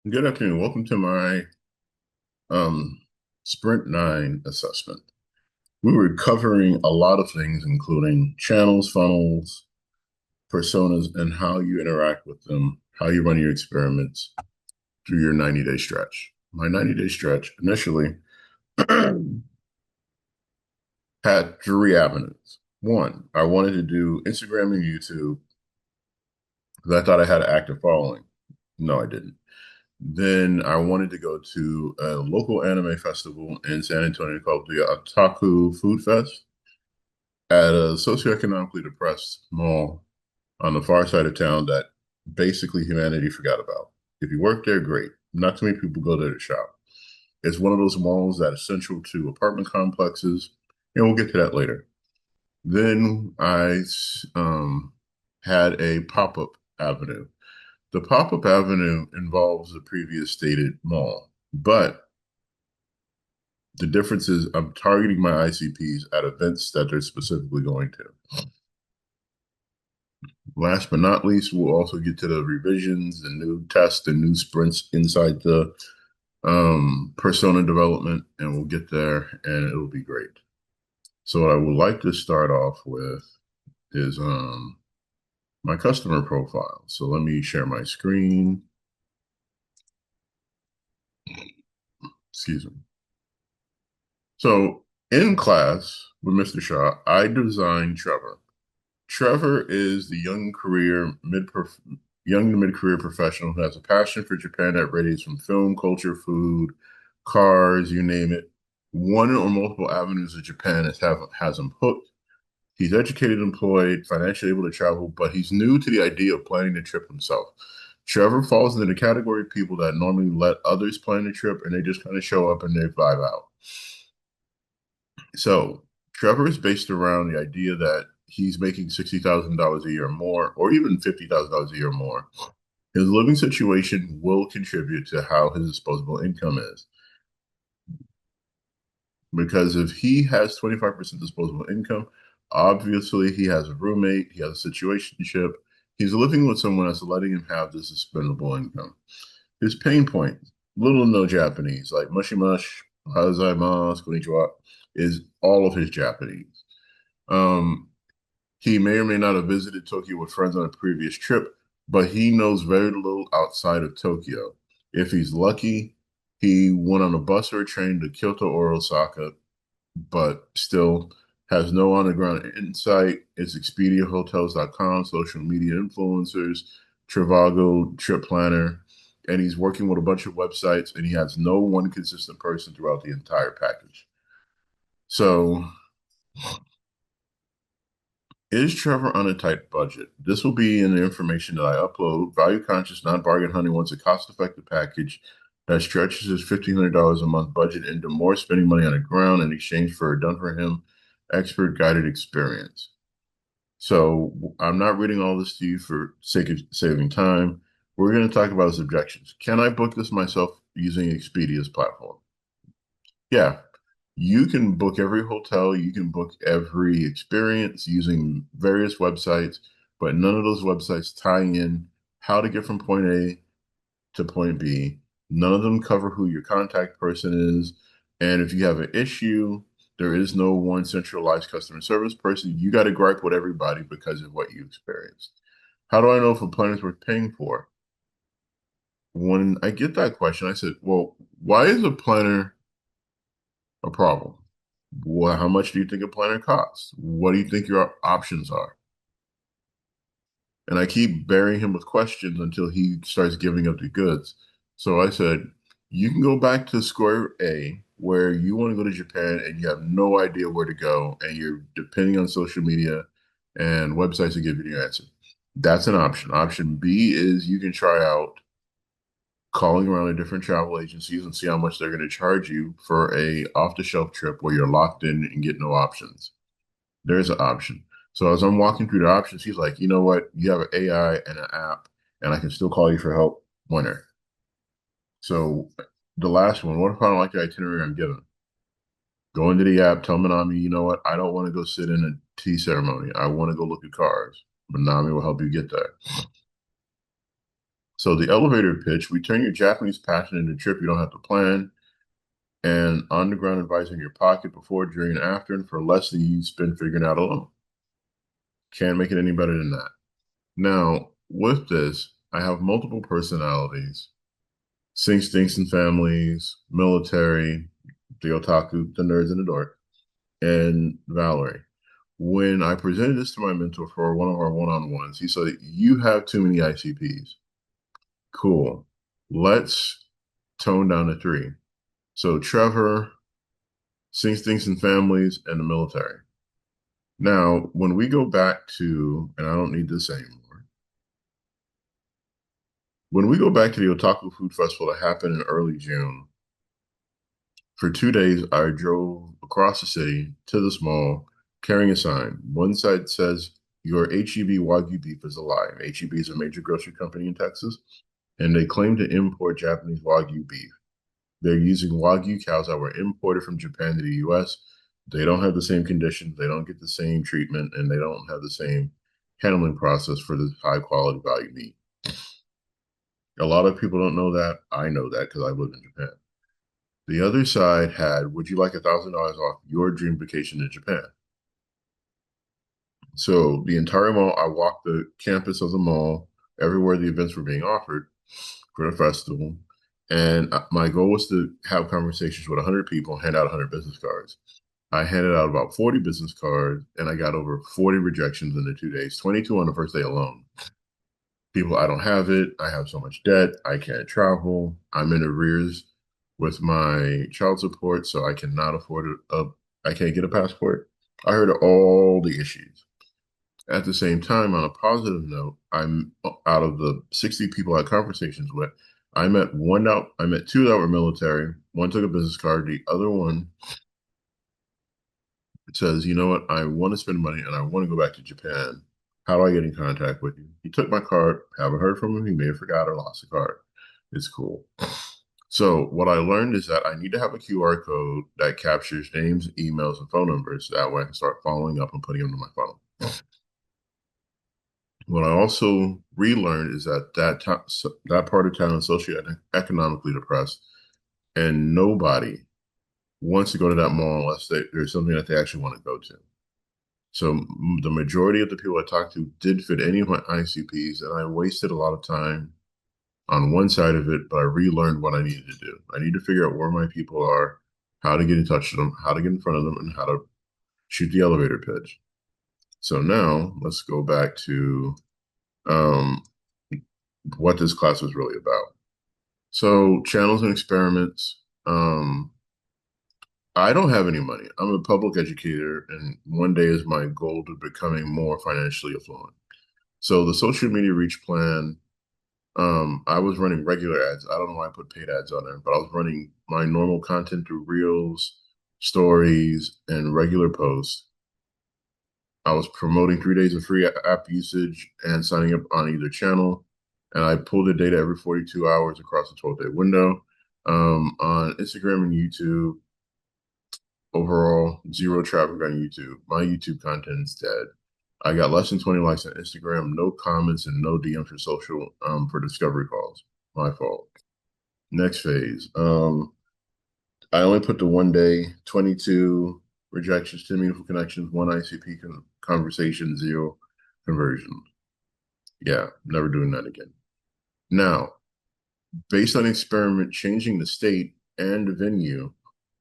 Good afternoon. Welcome to my um, Sprint 9 assessment. We were covering a lot of things, including channels, funnels, personas, and how you interact with them, how you run your experiments through your 90-day stretch. My 90-day stretch initially had three avenues. One, I wanted to do Instagram and YouTube because I thought I had an active following. No, I didn't. Then I wanted to go to a local anime festival in San Antonio called the Otaku Food Fest at a socioeconomically depressed mall on the far side of town that basically humanity forgot about. If you work there, great. Not too many people go there to shop. It's one of those malls that is central to apartment complexes, and we'll get to that later. Then I had a pop-up avenue. The pop-up avenue involves the previous stated mall, but the difference is I'm targeting my ICPs at events that they're specifically going to. Last but not least, we'll also get to the revisions and new tests and new sprints inside the persona development, and we'll get there and it'll be great. So what I would like to start off with is my customer profile. So let me share my screen. Excuse me. So in class with Mr. Shaw, I designed Trevor. Trevor is the young to mid-career professional who has a passion for Japan that radiates from film, culture, food, cars, you name it. One or multiple avenues of Japan has him hooked. He's educated, employed, financially able to travel, but he's new to the idea of planning the trip himself. Trevor falls into the category of people that normally let others plan the trip and they just kind of show up and they vibe out. So Trevor is based around the idea that he's making $60,000 a year more, or even $50,000 a year more. His living situation will contribute to how his disposable income is. Because if he has 25% disposable income, obviously he has a roommate, he has a situationship, he's living with someone that's letting him have this expendable income. His pain point, little to no Japanese, like mushy mush, hazaimasu, konnichiwa, is all of his Japanese. Um, he may or may not have visited Tokyo with friends on a previous trip, but he knows very little outside of Tokyo. If he's lucky, he went on a bus or a train to Kyoto or Osaka, but still has no on the ground insight. It's ExpediaHotels.com, social media influencers, Trivago, trip planner, and he's working with a bunch of websites and he has no one consistent person throughout the entire package. So is Trevor on a tight budget? This will be in the information that I upload. Value conscious, non bargain hunting wants a cost effective package that stretches his $1,500 a month budget into more spending money on the ground in exchange for a done for him expert guided experience. So I'm not reading all this to you for sake of saving time. We're going to talk about his objections. Can I book this myself using Expedia's platform? Yeah, you can book every hotel, you can book every experience using various websites, but none of those websites tie in how to get from point A to point B. None of them cover who your contact person is. And if you have an issue, there is no one centralized customer service person. You got to gripe with everybody because of what you experienced. How do I know if a plan is worth paying for? When I get that question, I said, well, why is a planner a problem? Well, how much do you think a planner costs? What do you think your options are? And I keep burying him with questions until he starts giving up the goods. So I said, you can go back to square A, where you want to go to Japan and you have no idea where to go, and you're depending on social media and websites to give you the answer. That's an option. Option B is you can try out calling around to different travel agencies and see how much they're going to charge you for a off-the-shelf trip where you're locked in and get no options. There's an option. So as I'm walking through the options, he's like, you know what? You have an AI and an app, and I can still call you for help. Winner. So the last one, what if I don't like the itinerary I'm given? Go into the app, tell Manami, you know what? I don't want to go sit in a tea ceremony. I want to go look at cars. Manami will help you get there. So the elevator pitch, we turn your Japanese passion into a trip you don't have to plan, and on-the-ground advice in your pocket before, during, and after, and for less than you spend figuring out alone. Can't make it any better than that. Now, with this, I have multiple personalities. Sinks, Dinks, and Families, Military, the Otaku, the Nerds, and the Dork, and Valerie. When I presented this to my mentor for one of our one-on-ones, he said, "You have too many ICPs." Cool. Let's tone down to three. So Trevor, Sinks, Dinks, and Families, and the Military. Now, when we go back to, and I don't need this anymore, when we go back to the Otaku Food Festival that happened in early June, for 2 days, I drove across the city to this mall carrying a sign. One side says, "Your HEB Wagyu beef is a lie." HEB is a major grocery company in Texas, and they claim to import Japanese Wagyu beef. They're using Wagyu cows that were imported from Japan to the US. They don't have the same conditions, they don't get the same treatment, and they don't have the same handling process for the high quality value meat. A lot of people don't know that. I know that because I live in Japan. The other side had, "Would you like $1,000 off your dream vacation to Japan?" So the entire mall, I walked the campus of the mall, everywhere the events were being offered for the festival. And my goal was to have conversations with 100 people, hand out 100 business cards. I handed out about 40 business cards, and I got over 40 rejections in the 2 days, 22 on the first day alone. People, "I don't have it. I have so much debt. I can't travel. I'm in arrears with my child support, so I cannot afford I can't get a passport." I heard all the issues. At the same time, on a positive note, I'm out of the 60 people I had conversations with, I met two that were military. One took a business card. The other one says, "You know what? I want to spend money and I want to go back to Japan. How do I get in contact with you?" He took my card. Haven't heard from him. He may have forgot or lost the card. It's cool. So what I learned is that I need to have a QR code that captures names, emails, and phone numbers. That way I can start following up and putting them in my phone. What I also relearned is that that part of town is socioeconomically depressed, and nobody wants to go to that mall unless there's something that they actually want to go to. So the majority of the people I talked to did fit any of my ICPs, and I wasted a lot of time on one side of it, but I relearned what I needed to do. I need to figure out where my people are, how to get in touch with them, how to get in front of them, and how to shoot the elevator pitch. So now let's go back to um, what this class was really about. So channels and experiments. I don't have any money. I'm a public educator, and one day is my goal to becoming more financially affluent. So the social media reach plan, I was running regular ads. I don't know why I put paid ads on there, but I was running my normal content through reels, stories, and regular posts. I was promoting 3 days of free app usage and signing up on either channel. And I pulled the data every 42 hours across a 12-day window. On Instagram and YouTube, overall, zero traffic on YouTube. My YouTube content is dead. I got less than 20 likes on Instagram, no comments, and no DMs for social for discovery calls. My fault. Next phase. I only put the 1 day, 22 rejections, 10 meaningful connections, one ICP conversation, zero conversions. Yeah, never doing that again. Now, based on experiment changing the state and the venue,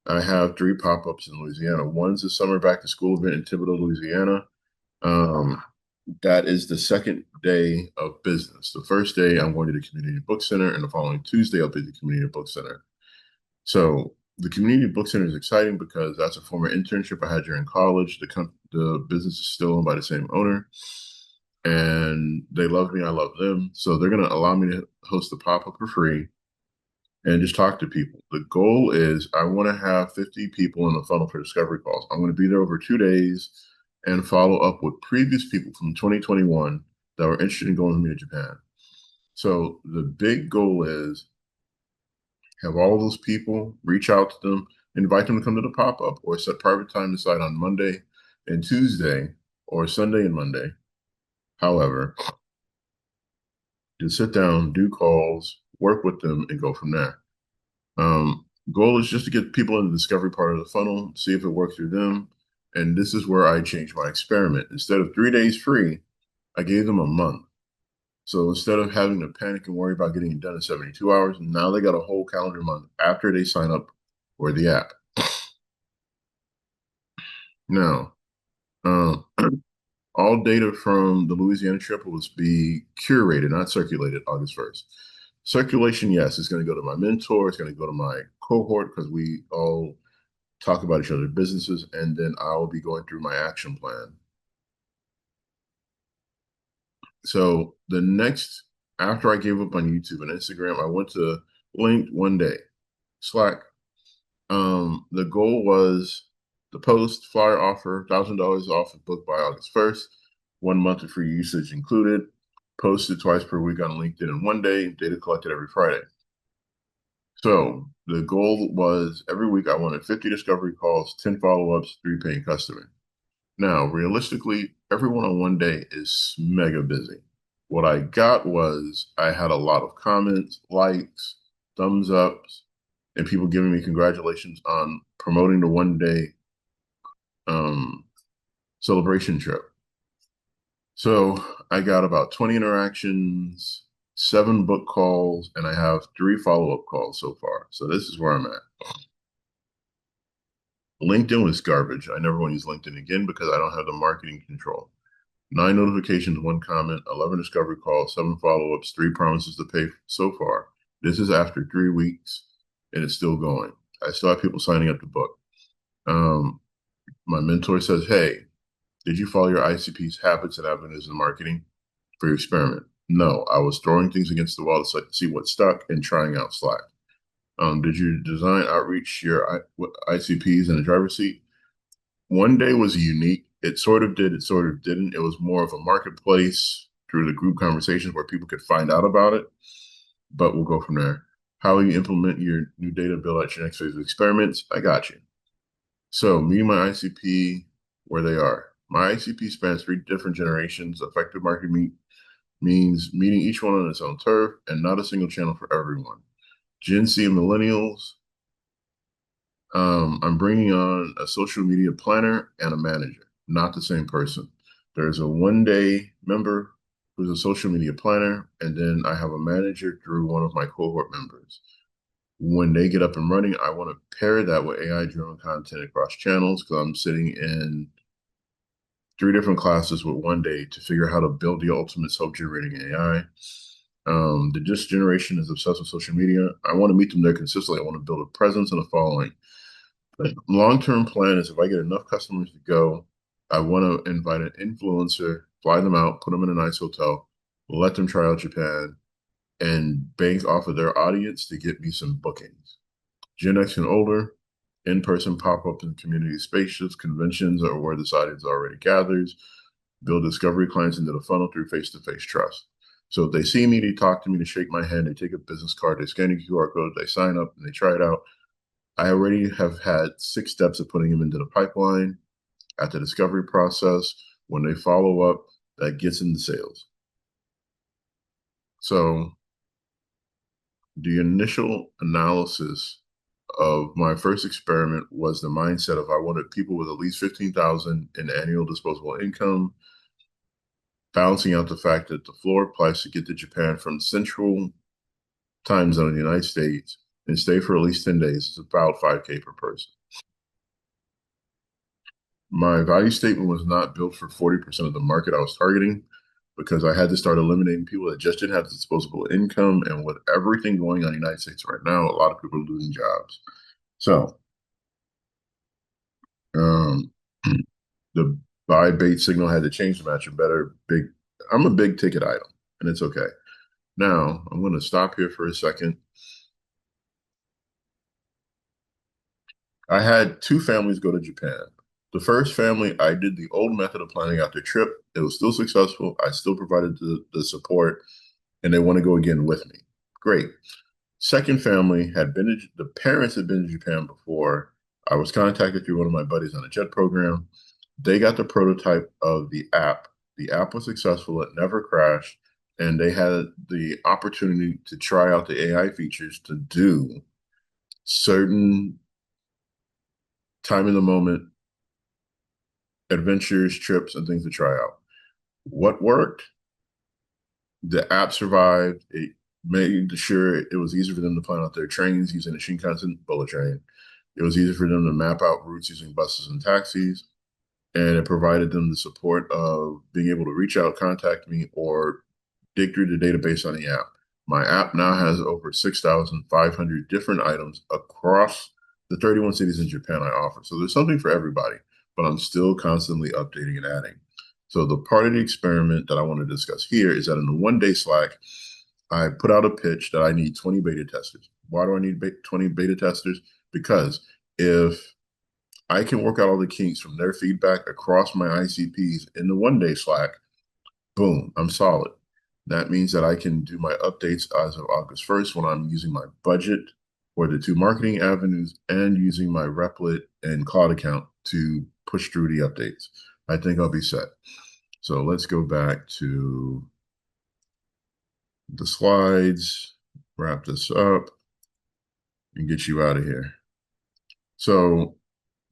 I have 3 pop-ups in Louisiana. One's a summer back to school event in Thibodaux, Louisiana. That is the second day of business. The first day I'm going to the community book center, and the following Tuesday I'll be at the community book center. So the community book center is exciting because that's a former internship I had during college. The business is still owned by the same owner, and they love me. I love them. So they're going to allow me to host the pop-up for free and just talk to people. The goal is I want to have 50 people in the funnel for discovery calls. I'm going to be there over 2 days and follow up with previous people from 2021 that were interested in going with me to Japan. So the big goal is have all of those people reach out to them, invite them to come to the pop-up, or set private time aside on Monday and Tuesday, or Sunday and Monday. However, to sit down, do calls, work with them, and go from there. Goal is just to get people in the discovery part of the funnel, see if it works through them. And this is where I changed my experiment. Instead of 3 days free, I gave them a month. So instead of having to panic and worry about getting it done in 72 hours, now they got a whole calendar month after they sign up for the app. Now, um, all data from the Louisiana trip will be curated, not circulated, August 1st. Circulation, yes, it's going to go to my mentor. It's going to go to my cohort because we all talk about each other's businesses. And then I will be going through my action plan. So the next, after I gave up on YouTube and Instagram, I went to Linked one day, Slack. The goal was the post flyer offer $1,000 off a book by August 1st, 1 month of free usage included, posted twice per week on LinkedIn in one day, data collected every Friday. So the goal was every week I wanted 50 discovery calls, 10 follow-ups, 3 paying customers. Now, realistically, everyone on one day is mega busy. What I got was I had a lot of comments, likes, thumbs ups, and people giving me congratulations on promoting the 1 day celebration trip. So I got about 20 interactions, 7 book calls, and I have 3 follow-up calls so far. So this is where I'm at. LinkedIn was garbage. I never want to use LinkedIn again because I don't have the marketing control. 9 notifications, 1 comment, 11 discovery calls, 7 follow-ups, 3 promises to pay so far. This is after 3 weeks, and it's still going. I still have people signing up to book. My mentor says, hey, did you follow your ICP's habits and avenues in marketing for your experiment? No, I was throwing things against the wall to see what stuck and trying out Slack. Did you design outreach your ICPs in the driver's seat? One day was unique. It sort of did, it sort of didn't. It was more of a marketplace through the group conversations where people could find out about it, but we'll go from there. How will you implement your new data build out your next phase of experiments? I got you. So meeting my ICP where they are. My ICP spans 3 different generations. Effective marketing means meeting each one on its own turf and not a single channel for everyone. Gen Z and millennials, I'm bringing on a social media planner and a manager, not the same person. There's a 1 day member who's a social media planner, and then I have a manager through one of my cohort members. When they get up and running, I want to pair that with AI-driven content across channels because I'm sitting in 3 different classes with 1 day to figure out how to build the ultimate self-generating AI. The Just generation is obsessed with social media. I want to meet them there consistently. I want to build a presence and a following. Long-term plan is if I get enough customers to go, I want to invite an influencer, fly them out, put them in a nice hotel, let them try out Japan, and bank off of their audience to get me some bookings. Gen X and older, in-person pop-up in community spaces, conventions are where this audience already gathers, build discovery clients into the funnel through face-to-face trust. So if they see me, they talk to me, they shake my hand, they take a business card, they scan a QR code, they sign up, and they try it out. I already have had 6 steps of putting them into the pipeline at the discovery process. When they follow up, that gets into sales. So the initial analysis of my first experiment was the mindset of I wanted people with at least 15,000 in annual disposable income, balancing out the fact that the floor price to get to Japan from central time zone in the United States and stay for at least 10 days is about $5K per person. My value statement was not built for 40% of the market I was targeting because I had to start eliminating people that just didn't have disposable income. And with everything going on in the United States right now, a lot of people are losing jobs. So um, the buy bait signal had to change to match a better big. I'm a big ticket item, and it's okay. Now I'm going to stop here for a second. I had 2 families go to Japan. The first family, I did the old method of planning out their trip. It was still successful. I still provided the support, and they want to go again with me. Great. Second family had been to, the parents had been to Japan before. I was contacted through one of my buddies on a JET program. They got the prototype of the app. The app was successful. It never crashed. and they had the opportunity to try out the AI features to do certain time in the moment adventures, trips, and things to try out. What worked? The app survived. It made sure it was easier for them to plan out their trains using the Shinkansen bullet train. It was easier for them to map out routes using buses and taxis. And it provided them the support of being able to reach out, contact me, or dig through the database on the app. My app now has over 6,500 different items across the 31 cities in Japan I offer. So there's something for everybody, but I'm still constantly updating and adding. So the part of the experiment that I want to discuss here is that in the 1 day Slack, I put out a pitch that I need 20 beta testers. Why do I need 20 beta testers? Because if I can work out all the kinks from their feedback across my ICPs in the 1 day Slack, boom, I'm solid. That means that I can do my updates as of August 1st when I'm using my budget for the two marketing avenues and using my Replit and Cloud account to push through the updates. I think I'll be set. So let's go back to the slides, wrap this up, and get you out of here. So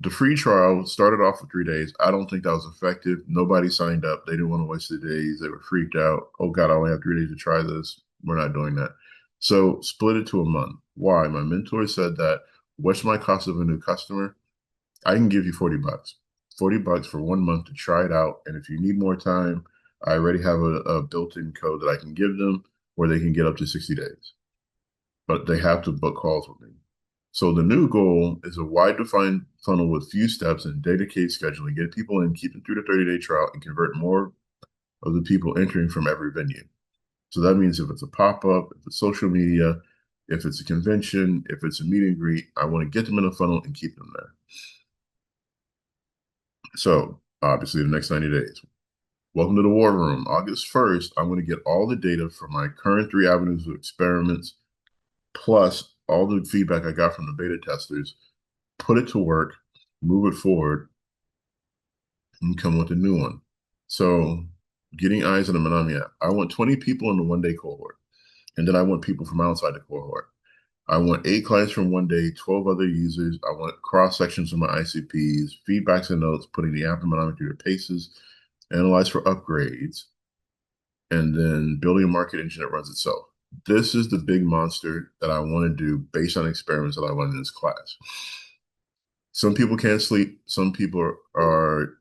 the free trial started off for 3 days. I don't think that was effective. Nobody signed up. They didn't want to waste the days. They were freaked out. Oh God, I only have 3 days to try this. We're not doing that. So split it to a month. Why? My mentor said that what's my cost of a new customer? I can give you $40. $40 for 1 month to try it out. And if you need more time, I already have a built-in code that I can give them where they can get up to 60 days. But they have to book calls with me. So the new goal is a wide defined funnel with few steps and dedicated scheduling. Get people in, keep them through the 30-day trial, and convert more of the people entering from every venue. So that means if it's a pop-up, if it's social media, if it's a convention, if it's a meet and greet, I want to get them in a funnel and keep them there. So obviously the next 90 days. Welcome to the war room. August 1st, I'm going to get all the data from my current 3 avenues of experiments, plus all the feedback I got from the beta testers, put it to work, move it forward, and come with a new one. So getting eyes on the Manami app. I want 20 people in the 1 day cohort. And then I want people from outside the cohort. I want 8 clients from 1 day, 12 other users. I want cross sections of my ICPs, feedbacks and notes, putting the app and Manami through the paces, analyze for upgrades, and then building a market engine that runs itself. This is the big monster that I want to do based on experiments that I learned in this class. Some people can't sleep. Some people are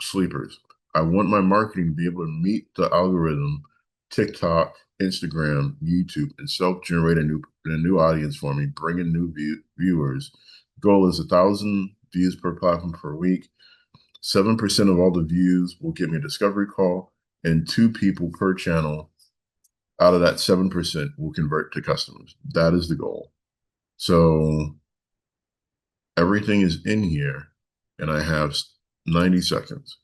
sleepers. I want my marketing to be able to meet the algorithm, TikTok, Instagram, YouTube, and self-generate a new audience for me, bring in new viewers. Goal is 1,000 views per platform per week. 7% of all the views will get me a discovery call, and 2 people per channel out of that 7% will convert to customers. That is the goal. So everything is in here, and I have 90 seconds.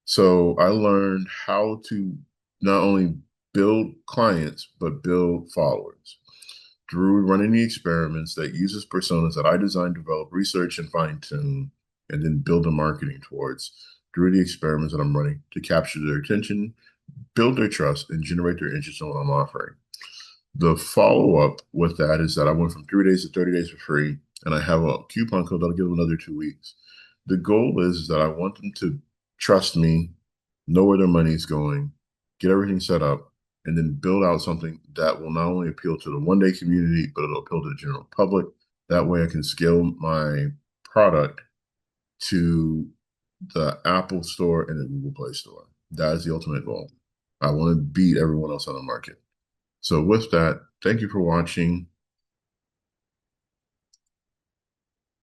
So I learned how to not only build clients, but build followers through running the experiments that uses personas that I design, develop, research, and fine tune, and then build a marketing towards through the experiments that I'm running to capture their attention, build their trust, and generate their interest in what I'm offering. The follow-up with that is that I went from 3 days to 30 days for free, and I have a coupon code that'll give them another 2 weeks. The goal is that I want them to trust me, know where their money is going, get everything set up, and then build out something that will not only appeal to the 1 day community, but it'll appeal to the general public. That way I can scale my product to the Apple Store and the Google Play Store. That is the ultimate goal. I want to beat everyone else on the market. So with that, thank you for watching.